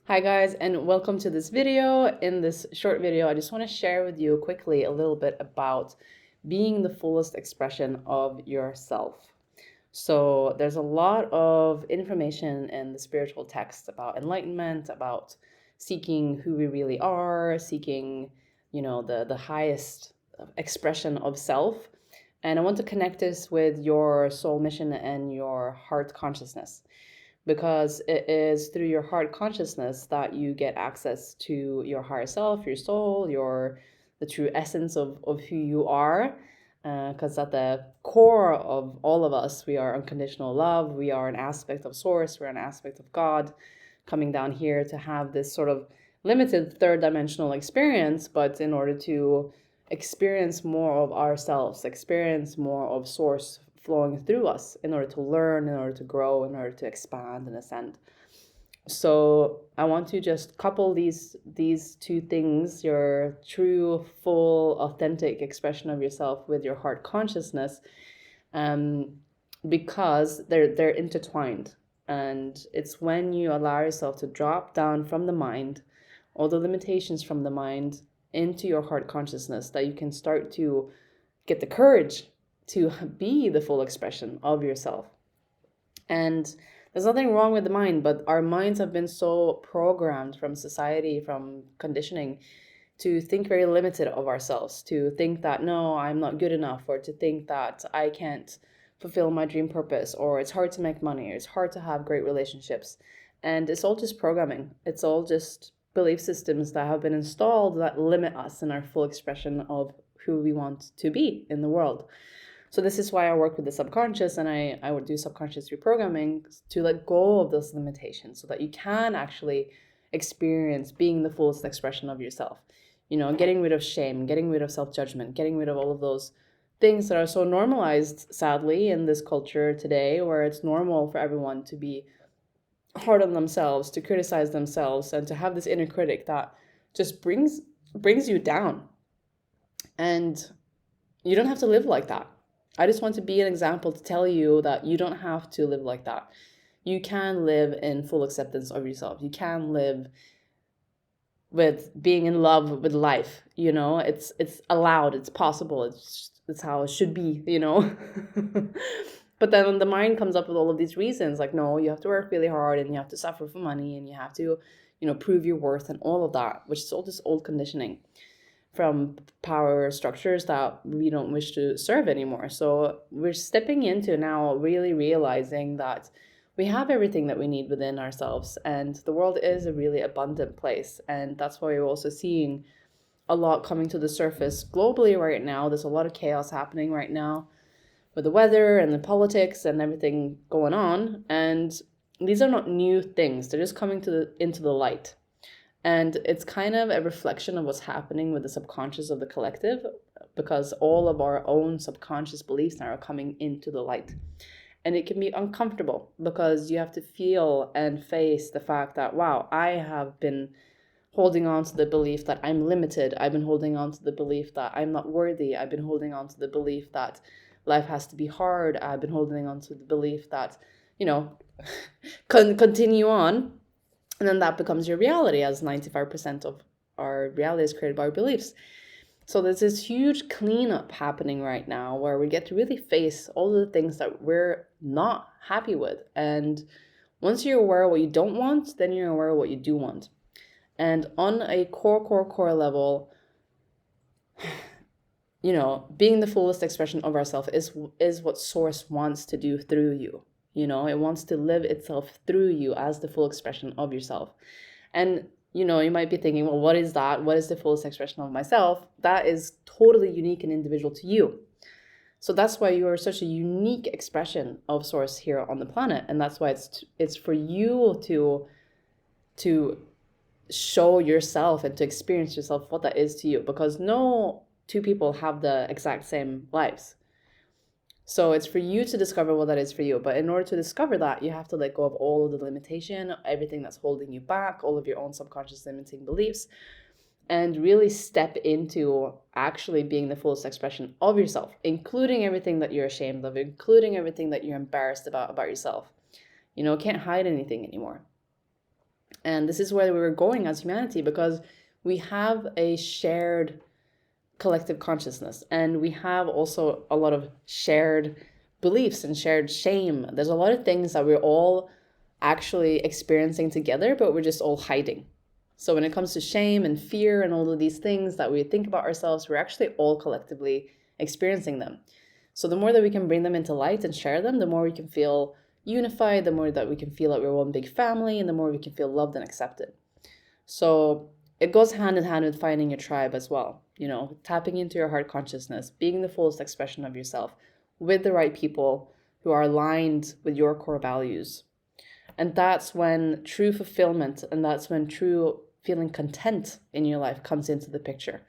Hi guys, and welcome to this video. In this short video, I just want to share with you quickly a little bit about being the fullest expression of yourself. So there's a lot of information in the spiritual text about enlightenment, about seeking who we really are, seeking, the highest expression of self. And I want to connect this with your soul mission and your heart consciousness because it is through your heart consciousness that you get access to your higher self, your soul, your the true essence of who you are. Because at the core of all of us, we are unconditional love. We are an aspect of Source. We're an aspect of God, coming down here to have this sort of limited third dimensional experience. But in order to experience more of ourselves, experience more of Source flowing through us, in order to learn, in order to grow, in order to expand and ascend. So I want to just couple these two things, your true, full, authentic expression of yourself with your heart consciousness, um, because they're intertwined. And it's when you allow yourself to drop down from the mind, all the limitations from the mind, into your heart consciousness, that you can start to get the courage to be the full expression of yourself. And there's nothing wrong with the mind, but our minds have been so programmed from society, from conditioning, to think very limited of ourselves, to think that no, I'm not good enough, or to think that I can't fulfill my dream purpose, or it's hard to make money, or it's hard to have great relationships. And it's all just programming. It's all just belief systems that have been installed that limit us in our full expression of who we want to be in the world. So this is why I work with the subconscious, and I would do subconscious reprogramming to let go of those limitations so that you can actually experience being the fullest expression of yourself. Getting rid of shame, getting rid of self-judgment, getting rid of all of those things that are so normalized, sadly, in this culture today, where it's normal for everyone to be hard on themselves, to criticize themselves, and to have this inner critic that just brings you down. And you don't have to live like that. I just want to be an example to tell you that you don't have to live like that. You can live in full acceptance of yourself. You can live with being in love with life. It's allowed, it's possible, it's how it should be. But then the mind comes up with all of these reasons, like, no, you have to work really hard, and you have to suffer for money, and you have to, prove your worth, and all of that, which is all this old conditioning from power structures that we don't wish to serve anymore. So we're stepping into now really realizing that we have everything that we need within ourselves, and the world is a really abundant place. And that's why we're also seeing a lot coming to the surface globally right now. There's a lot of chaos happening right now with the weather and the politics and everything going on. And these are not new things. They're just coming into the light. And it's kind of a reflection of what's happening with the subconscious of the collective, because all of our own subconscious beliefs now are coming into the light. And it can be uncomfortable because you have to feel and face the fact that, wow, I have been holding on to the belief that I'm limited. I've been holding on to the belief that I'm not worthy. I've been holding on to the belief that life has to be hard. I've been holding on to the belief that, continue on. And then that becomes your reality, as 95% of our reality is created by our beliefs. So there's this huge cleanup happening right now where we get to really face all the things that we're not happy with. And once you're aware of what you don't want, then you're aware of what you do want. And on a core level, being the fullest expression of ourselves is what Source wants to do through you. It wants to live itself through you as the full expression of yourself. And, you might be thinking, well, what is that? What is the fullest expression of myself? That is totally unique and individual to you. So that's why you are such a unique expression of Source here on the planet. And that's why it's for you to show yourself and to experience yourself what that is to you, because no two people have the exact same lives. So it's for you to discover what that is for you. But in order to discover that, you have to let go of all of the limitation, everything that's holding you back, all of your own subconscious limiting beliefs, and really step into actually being the fullest expression of yourself, including everything that you're ashamed of, including everything that you're embarrassed about yourself. Can't hide anything anymore. And this is where we're going as humanity, because we have a shared collective consciousness, and we have also a lot of shared beliefs and shared shame. There's a lot of things that we're all actually experiencing together, but we're just all hiding. So when it comes to shame and fear and all of these things that we think about ourselves, we're actually all collectively experiencing them. So the more that we can bring them into light and share them, the more we can feel unified, the more that we can feel like we're one big family, and the more we can feel loved and accepted. So it goes hand in hand with finding your tribe as well. Tapping into your heart consciousness, being the fullest expression of yourself with the right people who are aligned with your core values. And that's when true fulfillment, and that's when true feeling content in your life comes into the picture.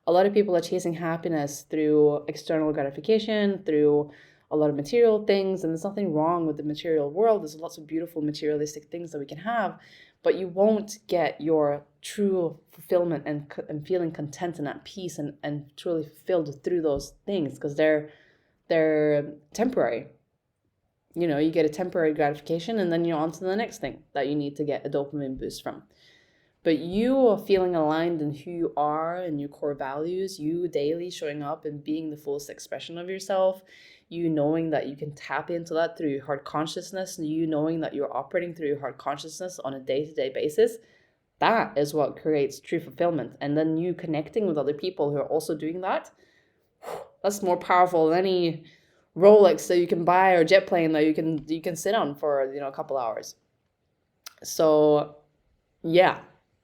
A lot of people are chasing happiness through external gratification, through a lot of material things, and there's nothing wrong with the material world. There's lots of beautiful materialistic things that we can have, but you won't get your true fulfillment and feeling content and at peace and truly fulfilled through those things, because they're temporary. You get a temporary gratification, and then you're on to the next thing that you need to get a dopamine boost from. But you feeling aligned in who you are and your core values, you daily showing up and being the fullest expression of yourself, you knowing that you can tap into that through your heart consciousness, and you knowing that you're operating through your heart consciousness on a day-to-day basis, that is what creates true fulfillment. And then you connecting with other people who are also doing that, that's more powerful than any Rolex that you can buy or jet plane that you can sit on for a couple hours. So yeah,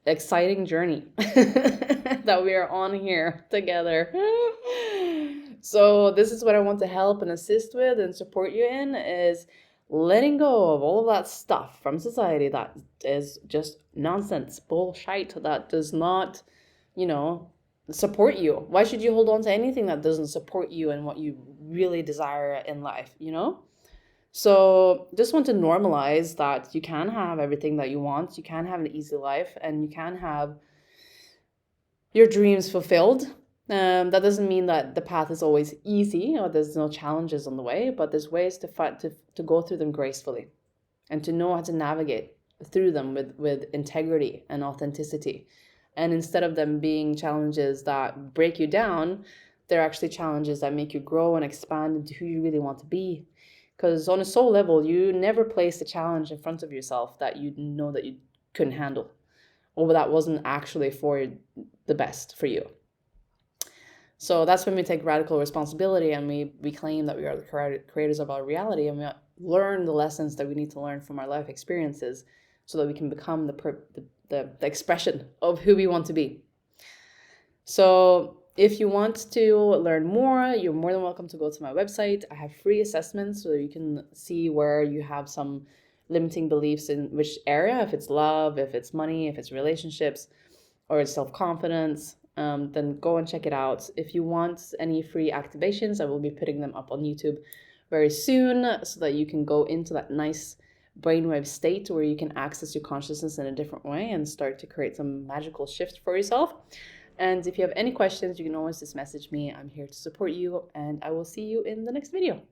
exciting journey that we are on here together. So this is what I want to help and assist with and support you in, is letting go of all of that stuff from society that is just nonsense, bullshit, that does not, support you. Why should you hold on to anything that doesn't support you and what you really desire in life, So just want to normalize that you can have everything that you want. You can have an easy life, and you can have your dreams fulfilled. That doesn't mean that the path is always easy or there's no challenges on the way, but there's ways to go through them gracefully and to know how to navigate through them with integrity and authenticity. And instead of them being challenges that break you down, they're actually challenges that make you grow and expand into who you really want to be. Because on a soul level, you never placed a challenge in front of yourself that you know that you couldn't handle, or that wasn't actually for the best for you. So that's when we take radical responsibility, and we claim that we are the creators of our reality, and we learn the lessons that we need to learn from our life experiences so that we can become the expression of who we want to be. So if you want to learn more, you're more than welcome to go to my website. I have free assessments so you can see where you have some limiting beliefs in which area, if it's love, if it's money, if it's relationships, or it's self-confidence, then go and check it out. If you want any free activations, I will be putting them up on YouTube very soon so that you can go into that nice brainwave state where you can access your consciousness in a different way and start to create some magical shift for yourself. And if you have any questions, you can always just message me. I'm here to support you, and I will see you in the next video.